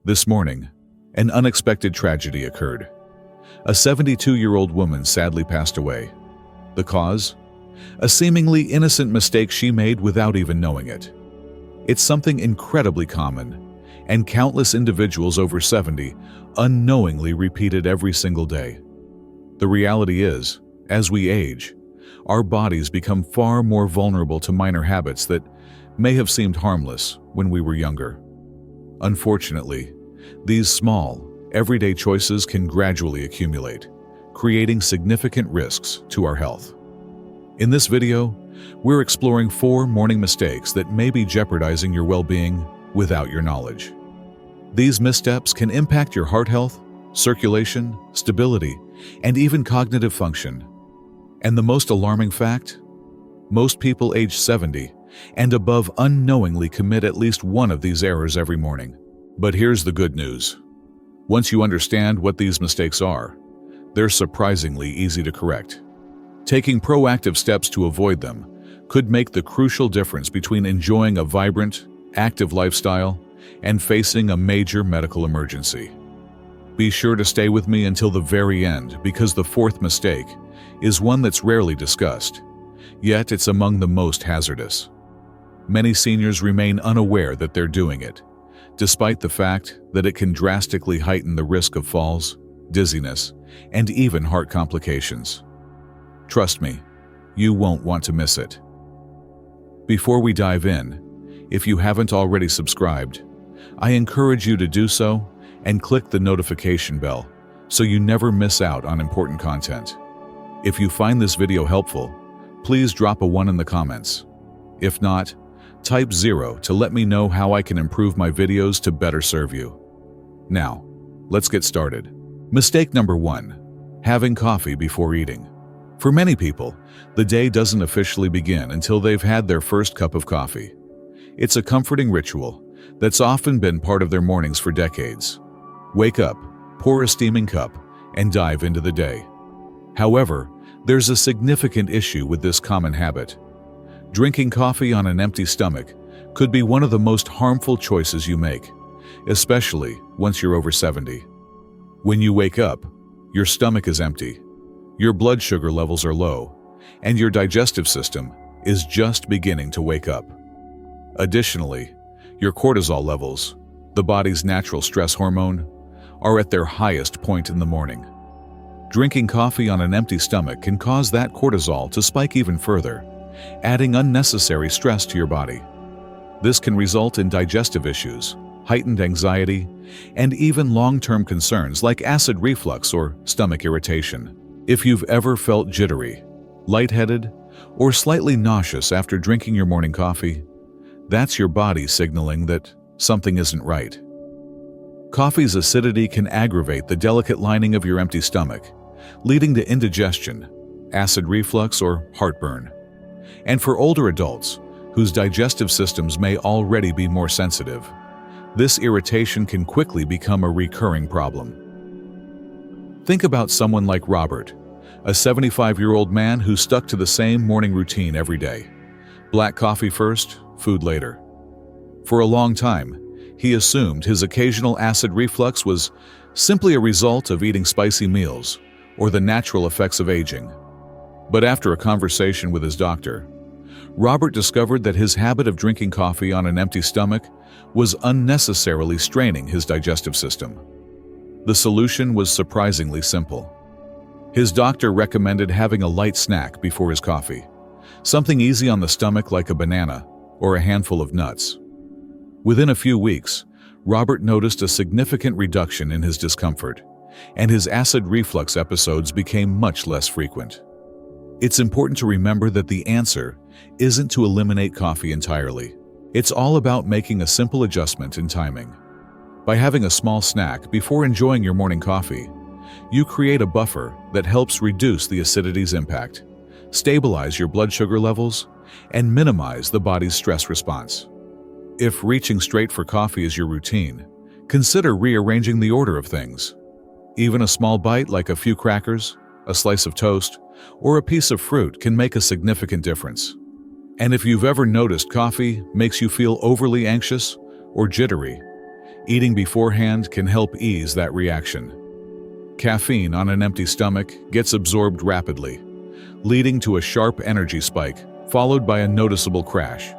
This morning, an unexpected tragedy occurred. A 72-year-old woman sadly passed away. The cause? A seemingly innocent mistake she made without even knowing it. It's something incredibly common, and countless individuals over 70 unknowingly repeat it every single day. The reality is, as we age, our bodies become far more vulnerable to minor habits that may have seemed harmless when we were younger. Unfortunately, these small, everyday choices can gradually accumulate, creating significant risks to our health. In this video, we're exploring 4 morning mistakes that may be jeopardizing your well-being without your knowledge. These missteps can impact your heart health, circulation, stability, and even cognitive function. And the most alarming fact? Most people age 70 and above unknowingly commit at least one of these errors every morning. But here's the good news. Once you understand what these mistakes are, they're surprisingly easy to correct. Taking proactive steps to avoid them could make the crucial difference between enjoying a vibrant, active lifestyle and facing a major medical emergency. Be sure to stay with me until the very end, because the 4th mistake is one that's rarely discussed, yet it's among the most hazardous. Many seniors remain unaware that they're doing it, despite the fact that it can drastically heighten the risk of falls, dizziness, and even heart complications. Trust me, you won't want to miss it. Before we dive in, if you haven't already subscribed, I encourage you to do so and click the notification bell so you never miss out on important content. If you find this video helpful, please drop a 1 in the comments. If not, type 0 to let me know how I can improve my videos to better serve you. Now, let's get started. Mistake number 1: having coffee before eating. For many people, the day doesn't officially begin until they've had their first cup of coffee. It's a comforting ritual that's often been part of their mornings for decades. Wake up, pour a steaming cup, and dive into the day. However, there's a significant issue with this common habit. Drinking coffee on an empty stomach could be one of the most harmful choices you make, especially once you're over 70. When you wake up, your stomach is empty, your blood sugar levels are low, and your digestive system is just beginning to wake up. Additionally, your cortisol levels, the body's natural stress hormone, are at their highest point in the morning. Drinking coffee on an empty stomach can cause that cortisol to spike even further, adding unnecessary stress to your body. This can result in digestive issues, heightened anxiety, and even long-term concerns like acid reflux or stomach irritation. If you've ever felt jittery, lightheaded, or slightly nauseous after drinking your morning coffee, that's your body signaling that something isn't right. Coffee's acidity can aggravate the delicate lining of your empty stomach, leading to indigestion, acid reflux, or heartburn. And for older adults, whose digestive systems may already be more sensitive, this irritation can quickly become a recurring problem. Think about someone like Robert, a 75-year-old man who stuck to the same morning routine every day. Black coffee first, food later. For a long time, he assumed his occasional acid reflux was simply a result of eating spicy meals or the natural effects of aging. But after a conversation with his doctor, Robert discovered that his habit of drinking coffee on an empty stomach was unnecessarily straining his digestive system. The solution was surprisingly simple. His doctor recommended having a light snack before his coffee, something easy on the stomach like a banana or a handful of nuts. Within a few weeks, Robert noticed a significant reduction in his discomfort, and his acid reflux episodes became much less frequent. It's important to remember that the answer isn't to eliminate coffee entirely. It's all about making a simple adjustment in timing. By having a small snack before enjoying your morning coffee, you create a buffer that helps reduce the acidity's impact, stabilize your blood sugar levels, and minimize the body's stress response. If reaching straight for coffee is your routine, consider rearranging the order of things. Even a small bite like a few crackers, a slice of toast, or a piece of fruit can make a significant difference. And if you've ever noticed coffee makes you feel overly anxious or jittery, Eating beforehand can help ease that reaction. Caffeine on an empty stomach gets absorbed rapidly, leading to a sharp energy spike, followed by a noticeable crash.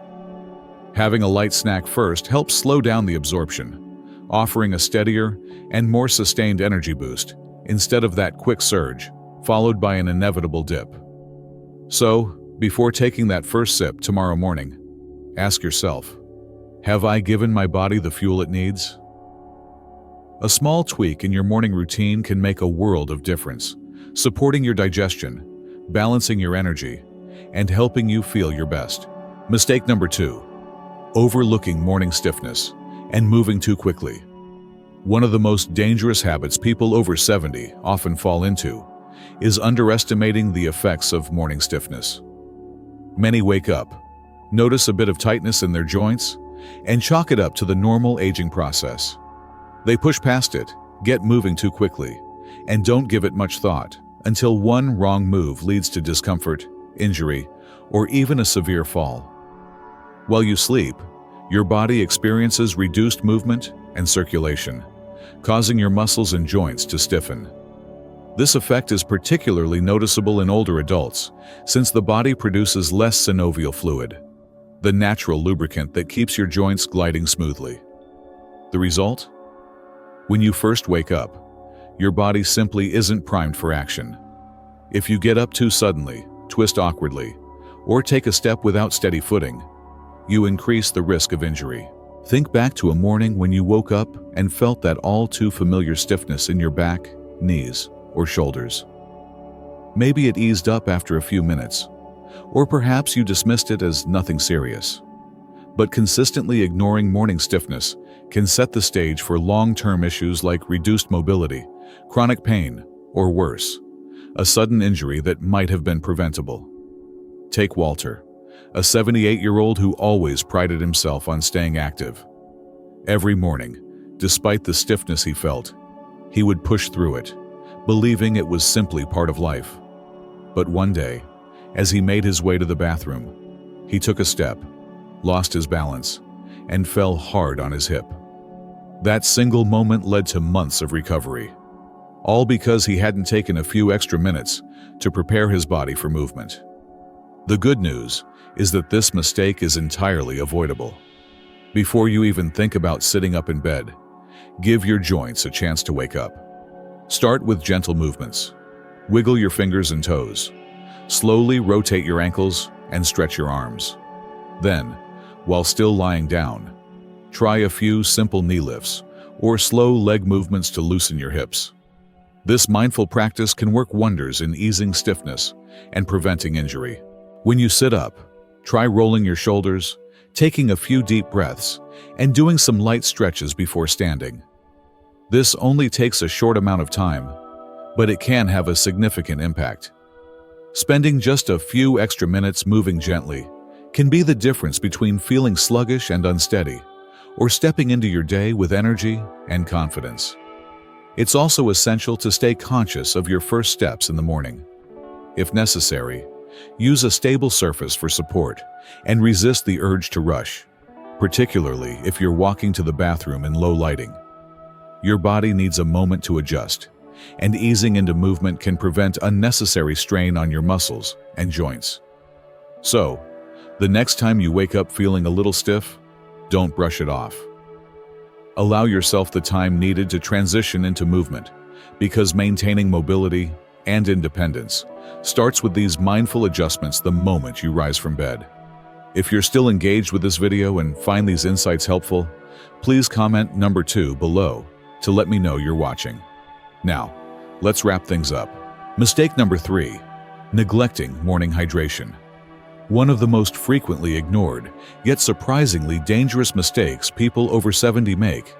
Having a light snack first helps slow down the absorption, offering a steadier and more sustained energy boost, instead of that quick surge, followed by an inevitable dip. So, before taking that first sip tomorrow morning, ask yourself, have I given my body the fuel it needs? A small tweak in your morning routine can make a world of difference, supporting your digestion, balancing your energy, and helping you feel your best. Mistake number 2, overlooking morning stiffness and moving too quickly. One of the most dangerous habits people over 70 often fall into is underestimating the effects of morning stiffness. Many wake up, notice a bit of tightness in their joints, and chalk it up to the normal aging process. They push past it, get moving too quickly, and don't give it much thought until one wrong move leads to discomfort, injury, or even a severe fall. While you sleep, your body experiences reduced movement and circulation, causing your muscles and joints to stiffen. This effect is particularly noticeable in older adults, since the body produces less synovial fluid, the natural lubricant that keeps your joints gliding smoothly. The result? When you first wake up, your body simply isn't primed for action. If you get up too suddenly, twist awkwardly, or take a step without steady footing, you increase the risk of injury. Think back to a morning when you woke up and felt that all too familiar stiffness in your back, knees, or shoulders. Maybe it eased up after a few minutes, or perhaps you dismissed it as nothing serious. But consistently ignoring morning stiffness can set the stage for long-term issues like reduced mobility, chronic pain, or worse, a sudden injury that might have been preventable. Take Walter, a 78-year-old who always prided himself on staying active. Every morning, despite the stiffness he felt, he would push through it, believing it was simply part of life. But one day, as he made his way to the bathroom, he took a step, lost his balance, and fell hard on his hip. That single moment led to months of recovery, all because he hadn't taken a few extra minutes to prepare his body for movement. The good news is that this mistake is entirely avoidable. Before you even think about sitting up in bed, give your joints a chance to wake up. Start with gentle movements. Wiggle your fingers and toes. Slowly rotate your ankles and stretch your arms. Then, while still lying down, try a few simple knee lifts or slow leg movements to loosen your hips. This mindful practice can work wonders in easing stiffness and preventing injury. When you sit up, try rolling your shoulders, taking a few deep breaths, and doing some light stretches before standing. This only takes a short amount of time, but it can have a significant impact. Spending just a few extra minutes moving gently can be the difference between feeling sluggish and unsteady, or stepping into your day with energy and confidence. It's also essential to stay conscious of your first steps in the morning. If necessary, use a stable surface for support and resist the urge to rush, particularly if you're walking to the bathroom in low lighting. Your body needs a moment to adjust, and easing into movement can prevent unnecessary strain on your muscles and joints. So, the next time you wake up feeling a little stiff, don't brush it off. Allow yourself the time needed to transition into movement, because maintaining mobility and independence starts with these mindful adjustments the moment you rise from bed. If you're still engaged with this video and find these insights helpful, please comment number 2 below to let me know you're watching. Now, let's wrap things up. Mistake number 3, neglecting morning hydration. One of the most frequently ignored, yet surprisingly dangerous mistakes people over 70 make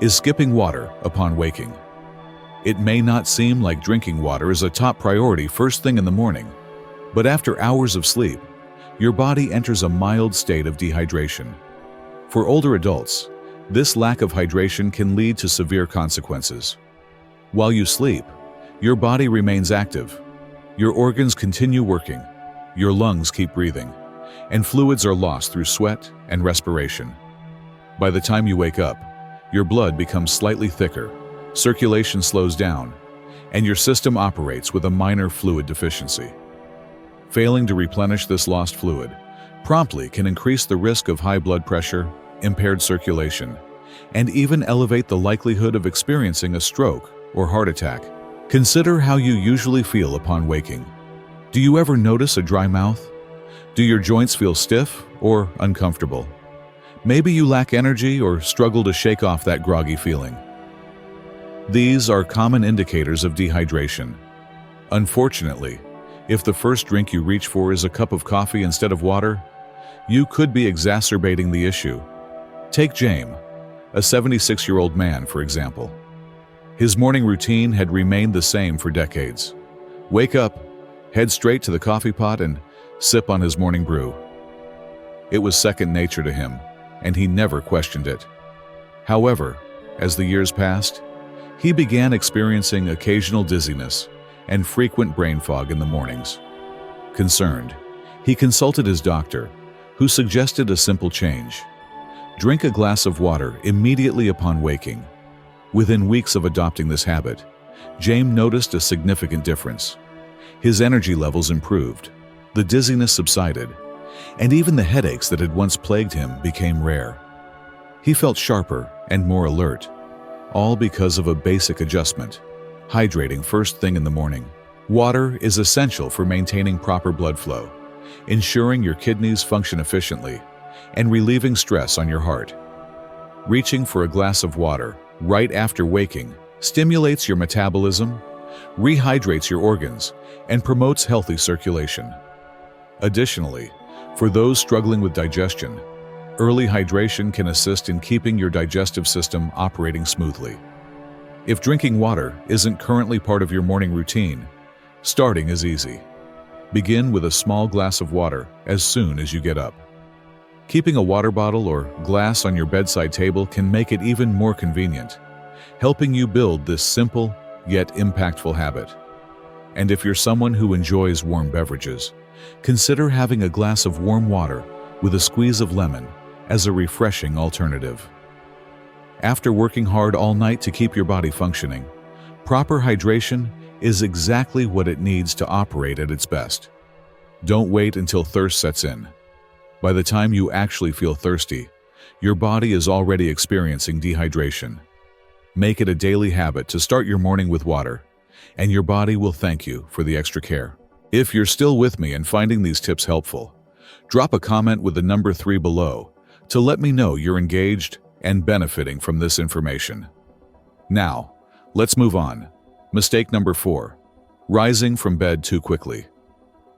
is skipping water upon waking. It may not seem like drinking water is a top priority first thing in the morning, but after hours of sleep, your body enters a mild state of dehydration. For older adults, this lack of hydration can lead to severe consequences. While you sleep, your body remains active. Your organs continue working, your lungs keep breathing, and fluids are lost through sweat and respiration. By the time you wake up, Your blood becomes slightly thicker, circulation slows down, and your system operates with a minor fluid deficiency. Failing to replenish this lost fluid promptly can increase the risk of high blood pressure, impaired circulation, and even elevate the likelihood of experiencing a stroke or heart attack. Consider how you usually feel upon waking. Do you ever notice a dry mouth? Do your joints feel stiff or uncomfortable? Maybe you lack energy or struggle to shake off that groggy feeling. These are common indicators of dehydration. Unfortunately, if the first drink you reach for is a cup of coffee instead of water, you could be exacerbating the issue. Take James, a 76-year-old man, for example. His morning routine had remained the same for decades. Wake up, head straight to the coffee pot, and sip on his morning brew. It was second nature to him, and he never questioned it. However, as the years passed, he began experiencing occasional dizziness and frequent brain fog in the mornings. Concerned, he consulted his doctor, who suggested a simple change. Drink a glass of water immediately upon waking. Within weeks of adopting this habit, James noticed a significant difference. His energy levels improved, the dizziness subsided, and even the headaches that had once plagued him became rare. He felt sharper and more alert, all because of a basic adjustment: hydrating first thing in the morning. Water is essential for maintaining proper blood flow, ensuring your kidneys function efficiently, and relieving stress on your heart. Reaching for a glass of water right after waking stimulates your metabolism, rehydrates your organs, and promotes healthy circulation. Additionally, for those struggling with digestion, early hydration can assist in keeping your digestive system operating smoothly. If drinking water isn't currently part of your morning routine, starting is easy. Begin with a small glass of water as soon as you get up. Keeping a water bottle or glass on your bedside table can make it even more convenient, helping you build this simple yet impactful habit. And if you're someone who enjoys warm beverages, consider having a glass of warm water with a squeeze of lemon as a refreshing alternative. After working hard all night to keep your body functioning, proper hydration is exactly what it needs to operate at its best. Don't wait until thirst sets in. By the time you actually feel thirsty, your body is already experiencing dehydration. Make it a daily habit to start your morning with water, and your body will thank you for the extra care. If you're still with me and finding these tips helpful, drop a comment with the number 3 below to let me know you're engaged and benefiting from this information. Now, let's move on. Mistake number 4: rising from bed too quickly.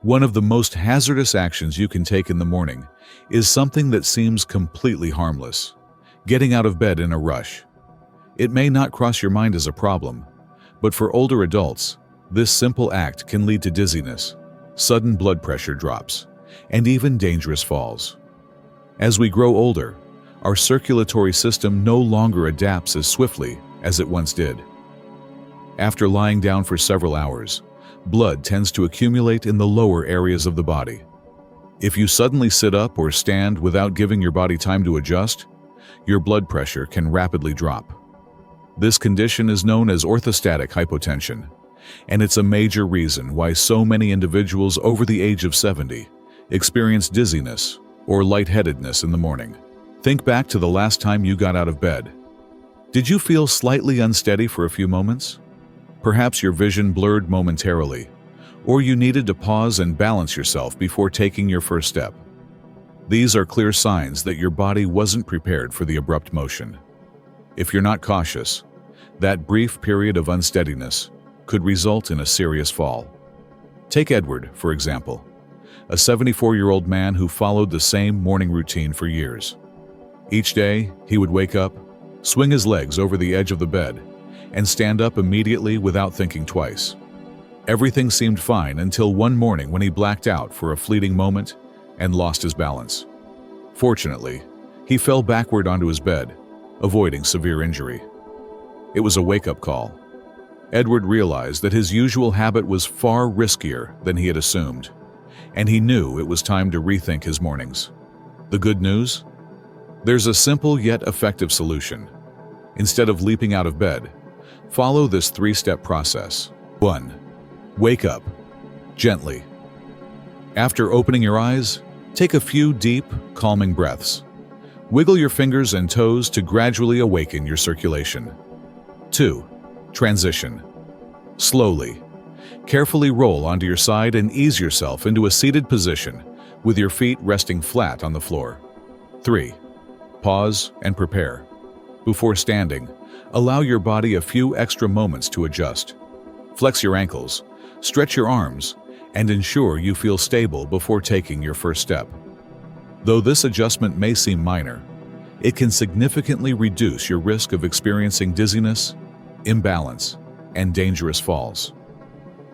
One of the most hazardous actions you can take in the morning is something that seems completely harmless: getting out of bed in a rush. It may not cross your mind as a problem, but for older adults, this simple act can lead to dizziness, sudden blood pressure drops, and even dangerous falls. As we grow older, our circulatory system no longer adapts as swiftly as it once did. After lying down for several hours, blood tends to accumulate in the lower areas of the body. If you suddenly sit up or stand without giving your body time to adjust, your blood pressure can rapidly drop. This condition is known as orthostatic hypotension, and it's a major reason why so many individuals over the age of 70 experience dizziness or lightheadedness in the morning. Think back to the last time you got out of bed. Did you feel slightly unsteady for a few moments? Perhaps your vision blurred momentarily, or you needed to pause and balance yourself before taking your first step. These are clear signs that your body wasn't prepared for the abrupt motion. If you're not cautious, that brief period of unsteadiness could result in a serious fall. Take Edward, for example, a 74-year-old man who followed the same morning routine for years. Each day, he would wake up, swing his legs over the edge of the bed, and stand up immediately without thinking twice. Everything seemed fine until one morning when he blacked out for a fleeting moment and lost his balance. Fortunately, he fell backward onto his bed, avoiding severe injury. It was a wake-up call. Edward realized that his usual habit was far riskier than he had assumed, and he knew it was time to rethink his mornings. The good news? There's a simple yet effective solution. Instead of leaping out of bed, follow this 3-step process. 1. Wake up. Gently. After opening your eyes, take a few deep, calming breaths. Wiggle your fingers and toes to gradually awaken your circulation. 2. Transition. Slowly. Carefully roll onto your side and ease yourself into a seated position with your feet resting flat on the floor. 3. Pause and prepare. Before standing, allow your body a few extra moments to adjust. Flex your ankles, stretch your arms, and ensure you feel stable before taking your first step. Though this adjustment may seem minor, it can significantly reduce your risk of experiencing dizziness, imbalance, and dangerous falls.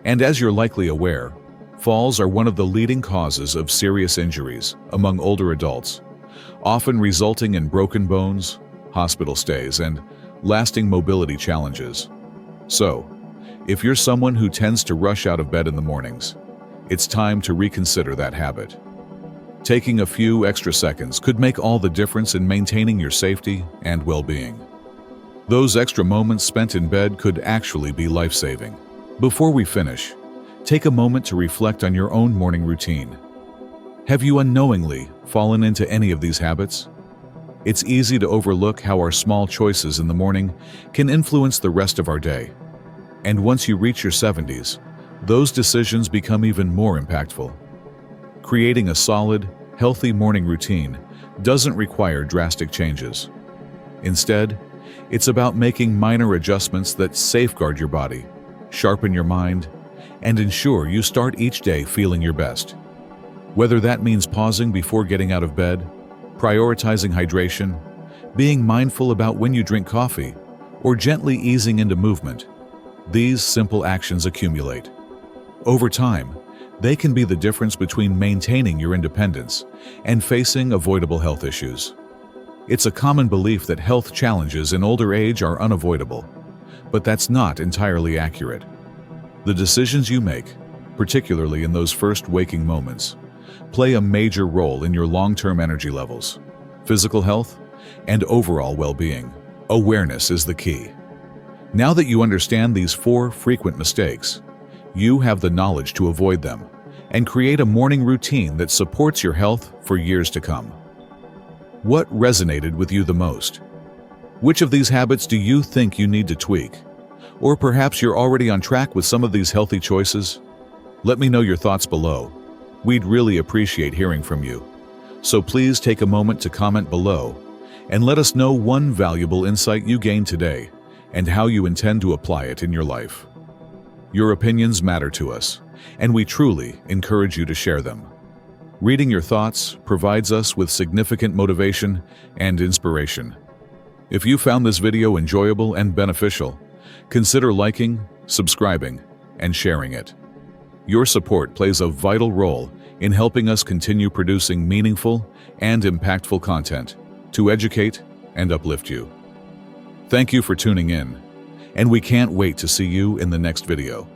And as you're likely aware, falls are one of the leading causes of serious injuries among older adults, often resulting in broken bones, hospital stays, and lasting mobility challenges. So, if you're someone who tends to rush out of bed in the mornings, it's time to reconsider that habit. Taking a few extra seconds could make all the difference in maintaining your safety and well-being. Those extra moments spent in bed could actually be life-saving. Before we finish, take a moment to reflect on your own morning routine. Have you unknowingly fallen into any of these habits? It's easy to overlook how our small choices in the morning can influence the rest of our day. And once you reach your 70s, those decisions become even more impactful. Creating a solid, healthy morning routine doesn't require drastic changes. Instead, it's about making minor adjustments that safeguard your body, sharpen your mind, and ensure you start each day feeling your best. Whether that means pausing before getting out of bed, prioritizing hydration, being mindful about when you drink coffee, or gently easing into movement, these simple actions accumulate. Over time, they can be the difference between maintaining your independence and facing avoidable health issues. It's a common belief that health challenges in older age are unavoidable, but that's not entirely accurate. The decisions you make, particularly in those first waking moments, play a major role in your long-term energy levels, physical health, and overall well-being. Awareness is the key. Now that you understand these 4 frequent mistakes, you have the knowledge to avoid them and create a morning routine that supports your health for years to come. What resonated with you the most? Which of these habits do you think you need to tweak? Or perhaps you're already on track with some of these healthy choices? Let me know your thoughts below. We'd really appreciate hearing from you. So please take a moment to comment below and let us know one valuable insight you gained today and how you intend to apply it in your life. Your opinions matter to us, and we truly encourage you to share them. Reading your thoughts provides us with significant motivation and inspiration. If you found this video enjoyable and beneficial, consider liking, subscribing, and sharing it. Your support plays a vital role in helping us continue producing meaningful and impactful content to educate and uplift you. Thank you for tuning in, and we can't wait to see you in the next video.